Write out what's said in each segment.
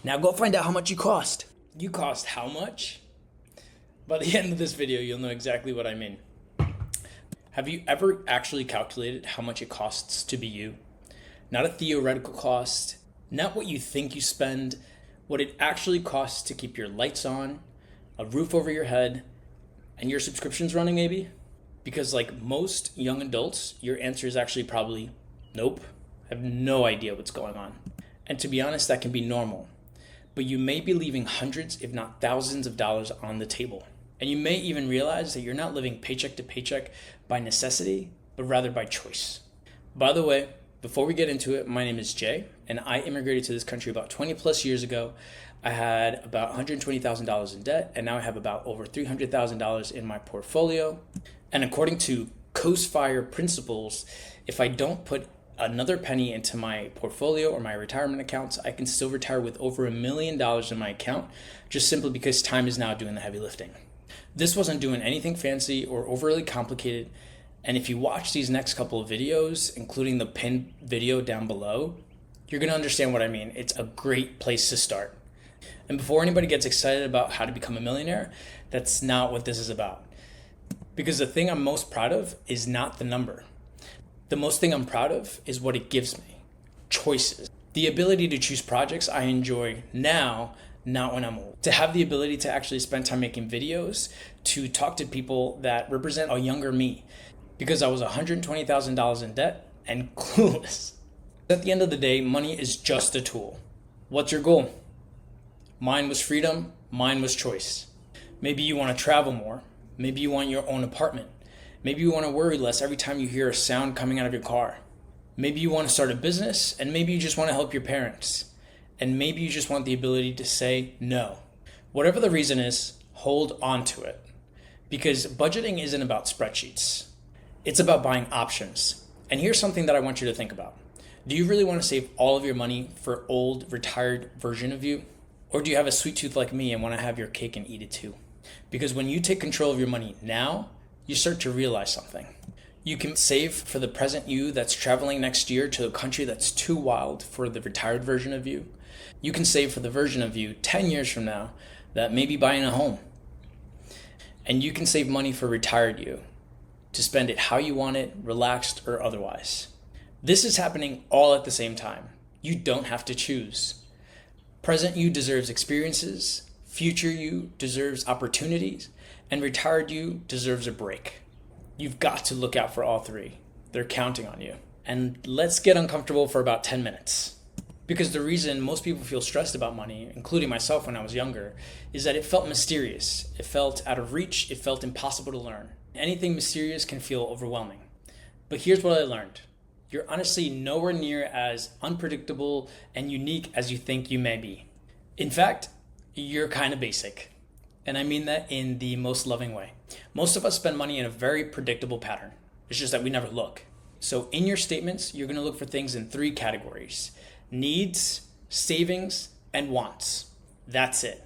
Now go find out how much you cost. You cost how much? By the end of this video, you'll know exactly what I mean. Have you ever actually calculated how much it costs to be you? Not a theoretical cost, not what you think you spend, what it actually costs to keep your lights on, a roof over your head, and your subscriptions running maybe? Because like most young adults, your answer is actually probably nope. I have no idea what's going on. And to be honest, that can be normal. But you may be leaving hundreds, if not thousands of dollars on the table. And you may even realize that you're not living paycheck to paycheck by necessity, but rather by choice. By the way, before we get into it, my name is Jay, and I immigrated to this country about 20 plus years ago. I had about $120,000 in debt, and now I have about over $300,000 in my portfolio. And according to Coast Fire principles, if I don't put another penny into my portfolio or my retirement accounts, I can still retire with over $1 million in my account, just simply because time is now doing the heavy lifting. This wasn't doing anything fancy or overly complicated. And if you watch these next couple of videos, including the pinned video down below, you're going to understand what I mean. It's a great place to start. And before anybody gets excited about how to become a millionaire, that's not what this is about. Because the thing I'm most proud of is not the number. The most thing I'm proud of is what it gives me. Choices. The ability to choose projects I enjoy now, not when I'm old. To have the ability to actually spend time making videos, to talk to people that represent a younger me. Because I was $120,000 in debt and clueless. At the end of the day, money is just a tool. What's your goal? Mine was freedom, mine was choice. Maybe you want to travel more. Maybe you want your own apartment. Maybe you want to worry less every time you hear a sound coming out of your car. Maybe you want to start a business, and maybe you just want to help your parents. And maybe you just want the ability to say no. Whatever the reason is, hold on to it. Because budgeting isn't about spreadsheets. It's about buying options. And here's something that I want you to think about. Do you really want to save all of your money for old, retired version of you? Or do you have a sweet tooth like me and want to have your cake and eat it too? Because when you take control of your money now, you start to realize something. You can save for the present you that's traveling next year to a country that's too wild for the retired version of you. You can save for the version of you 10 years from now that may be buying a home. And you can save money for retired you to spend it how you want it, relaxed or otherwise. This is happening all at the same time. You don't have to choose. Present you deserves experiences, future you deserves opportunities, and retired you deserves a break. You've got to look out for all three. They're counting on you. And let's get uncomfortable for about 10 minutes. Because the reason most people feel stressed about money, including myself when I was younger, is that it felt mysterious. It felt out of reach. It felt impossible to learn. Anything mysterious can feel overwhelming. But here's what I learned. You're honestly nowhere near as unpredictable and unique as you think you may be. In fact, you're kind of basic. And I mean that in the most loving way. Most of us spend money in a very predictable pattern. It's just that we never look. So in your statements, you're going to look for things in three categories: needs, savings, and wants. That's it.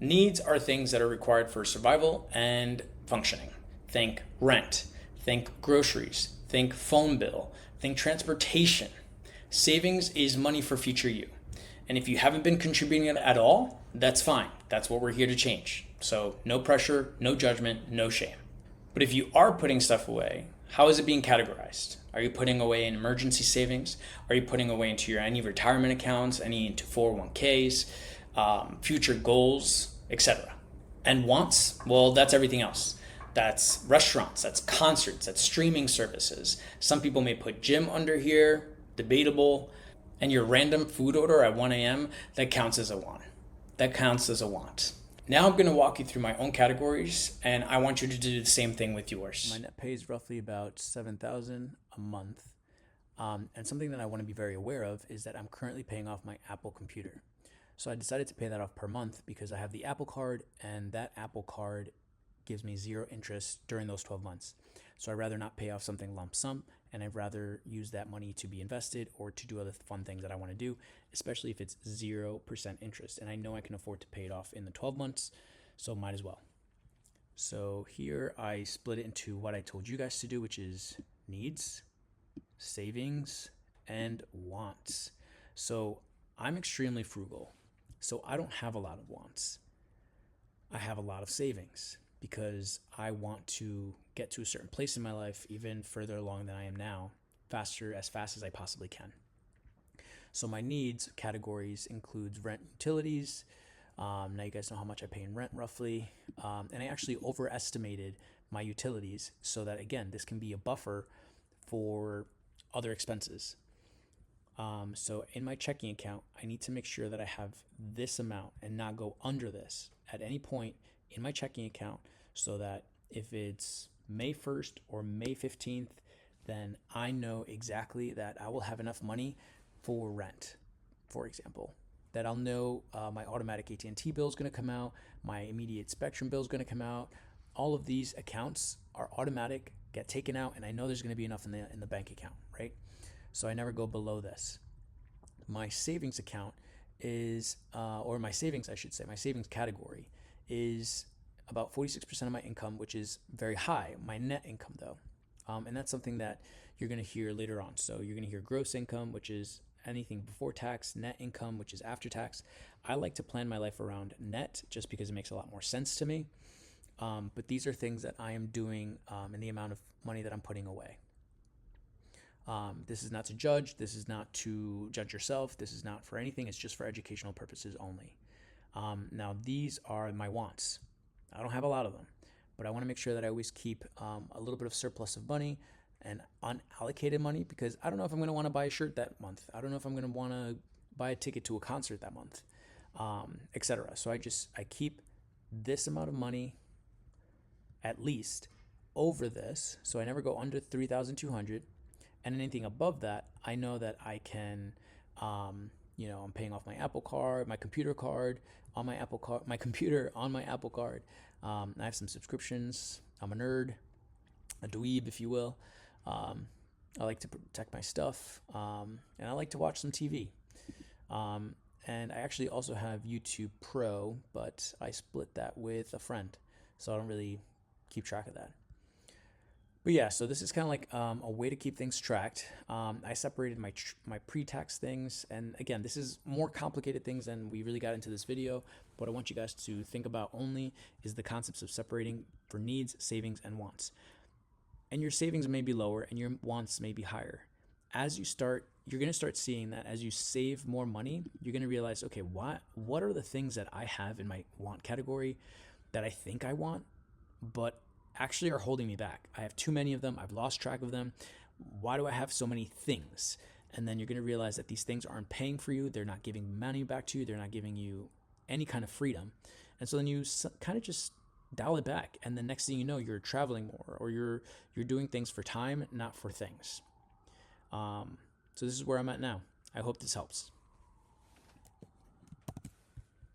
Needs are things that are required for survival and functioning. Think rent, think groceries, think phone bill, think transportation. Savings is money for future you. And if you haven't been contributing at all, that's fine. That's what we're here to change. So no pressure, no judgment, no shame. But if you are putting stuff away, how is it being categorized? Are you putting away in emergency savings? Are you putting away into any retirement accounts, any into 401ks, future goals, etc.? And wants, well, that's everything else. That's restaurants, that's concerts, that's streaming services. Some people may put gym under here, debatable. And your random food order at 1 a.m., that counts as a want. That counts as a want. Now I'm going to walk you through my own categories, and I want you to do the same thing with yours. My net pay is roughly about $7,000 a month. And something that I want to be very aware of is that I'm currently paying off my Apple computer. So I decided to pay that off per month because I have the Apple card, and that Apple card gives me zero interest during those 12 months. So I'd rather not pay off something lump sum, and I'd rather use that money to be invested or to do other fun things that I want to do, especially if it's 0% interest. And I know I can afford to pay it off in the 12 months, so might as well. So here I split it into what I told you guys to do, which is needs, savings, and wants. So I'm extremely frugal. So I don't have a lot of wants. I have a lot of savings because I want to get to a certain place in my life even further along than I am now, as fast as I possibly can. So my needs categories includes rent, utilities. Now you guys know how much I pay in rent roughly. And I actually overestimated my utilities so that, again, this can be a buffer for other expenses. So in my checking account, I need to make sure that I have this amount and not go under this at any point in my checking account, so that if it's May 1st or May 15th, then I know exactly that I will have enough money for rent, for example, that I'll know my automatic AT&T bill is going to come out, my immediate Spectrum bill is going to come out. All of these accounts are automatic, get taken out, and I know there's going to be enough in the bank account, right? So I never go below this. My savings account is, or my savings category is about 46% of my income, which is very high. My net income, though, and that's something that you're going to hear later on. So you're going to hear gross income, which is anything before tax, net income, which is after tax. I like to plan my life around net just because it makes a lot more sense to me. But these are things that I am doing in the amount of money that I'm putting away. This is not to judge. This is not to judge yourself. This is not for anything. It's just for educational purposes only. Now, these are my wants. I don't have a lot of them, but I want to make sure that I always keep a little bit of surplus of money and unallocated money, because I don't know if I'm going to want to buy a shirt that month. I don't know if I'm going to want to buy a ticket to a concert that month, etc. So I keep this amount of money at least over this, so I never go under 3,200. And anything above that, I know that I can, I'm paying off my Apple card, my computer card on my Apple card, my computer on my Apple card. I have some subscriptions. I'm a nerd, a dweeb, if you will. I like to protect my stuff, and I like to watch some TV. And I actually also have YouTube Pro, but I split that with a friend, so I don't really keep track of that. But yeah, so this is kind of like a way to keep things tracked. I separated my pre-tax things, and again, this is more complicated things than we really got into this video. What I want you guys to think about only is the concepts of separating for needs, savings, and wants. And your savings may be lower and your wants may be higher. As you start, you're going to start seeing that as you save more money, you're going to realize, okay, what are the things that I have in my want category that I think I want, but actually are holding me back? I have too many of them. I've lost track of them. Why do I have so many things? And then you're going to realize that these things aren't paying for you. They're not giving money back to you. They're not giving you any kind of freedom. And so then you kind of just dial it back. And the next thing you know, you're traveling more, or you're doing things for time, not for things. So this is where I'm at now. I hope this helps.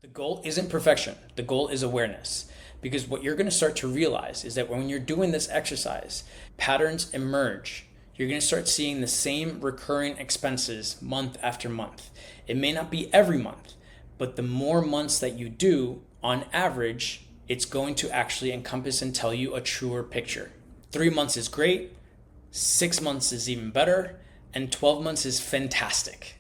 The goal isn't perfection. The goal is awareness. Because what you're going to start to realize is that when you're doing this exercise, patterns emerge. You're going to start seeing the same recurring expenses month after month. It may not be every month, but the more months that you do, on average, it's going to actually encompass and tell you a truer picture. 3 months is great, 6 months is even better, and 12 months is fantastic.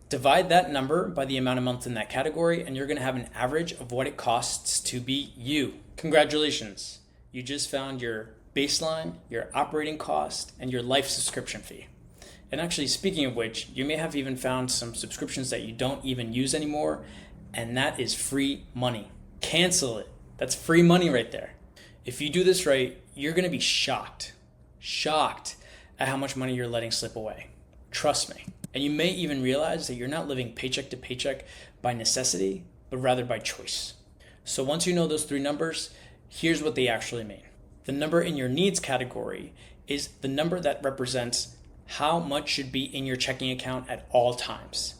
Divide that number by the amount of months in that category, and you're going to have an average of what it costs to be you. Congratulations. You just found your baseline, your operating cost, and your life subscription fee. And actually, speaking of which, you may have even found some subscriptions that you don't even use anymore, and that is free money. Cancel it. That's free money right there. If you do this right, you're going to be shocked at how much money you're letting slip away. Trust me. And you may even realize that you're not living paycheck to paycheck by necessity, but rather by choice. So once you know those 3 numbers, here's what they actually mean. The number in your needs category is the number that represents how much should be in your checking account at all times.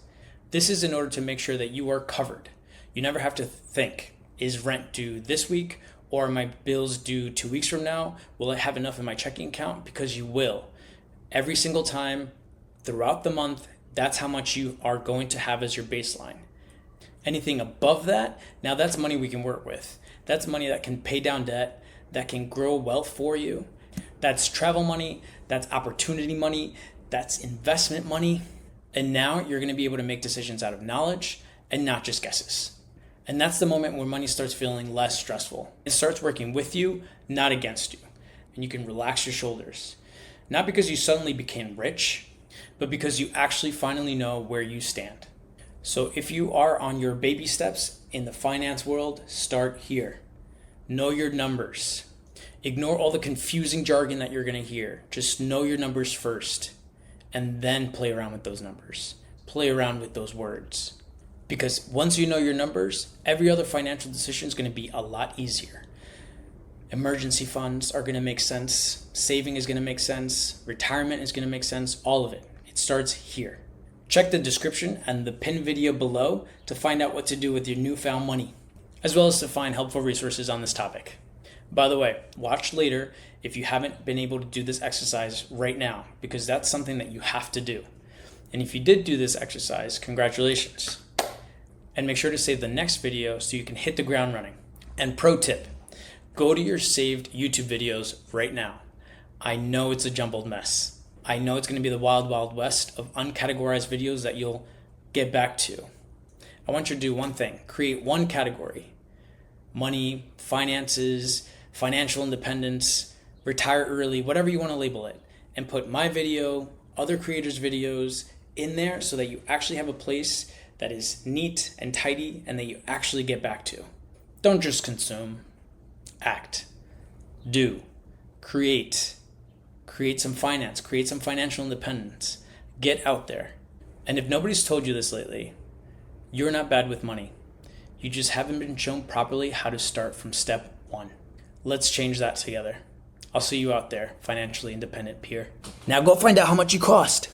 This is in order to make sure that you are covered. You never have to think, is rent due this week, or are my bills due 2 weeks from now? Will I have enough in my checking account? Because you will. Every single time, throughout the month, that's how much you are going to have as your baseline. Anything above that, now that's money we can work with. That's money that can pay down debt, that can grow wealth for you. That's travel money, that's opportunity money, that's investment money. And now you're going to be able to make decisions out of knowledge and not just guesses. And that's the moment where money starts feeling less stressful. It starts working with you, not against you. And you can relax your shoulders. Not because you suddenly became rich, but because you actually finally know where you stand. So if you are on your baby steps in the finance world, start here. Know your numbers. Ignore all the confusing jargon that you're going to hear. Just know your numbers first, and then play around with those numbers. Play around with those words. Because once you know your numbers, every other financial decision is going to be a lot easier. Emergency funds are going to make sense. Saving is going to make sense. Retirement is going to make sense. All of it. It starts here. Check the description and the pinned video below to find out what to do with your newfound money, as well as to find helpful resources on this topic. By the way, watch later if you haven't been able to do this exercise right now, because that's something that you have to do. And if you did do this exercise, congratulations. And make sure to save the next video so you can hit the ground running. And pro tip, go to your saved YouTube videos right now. I know it's a jumbled mess. I know it's going to be the wild, wild west of uncategorized videos that you'll get back to. I want you to do one thing. Create one category. Money, finances, financial independence, retire early, whatever you want to label it. And put my video, other creators' videos in there so that you actually have a place that is neat and tidy and that you actually get back to. Don't just consume. Act. Do. Create. Create some finance. Create some financial independence. Get out there. And if nobody's told you this lately, you're not bad with money. You just haven't been shown properly how to start from step one. Let's change that together. I'll see you out there, financially independent peer. Now go find out how much you cost.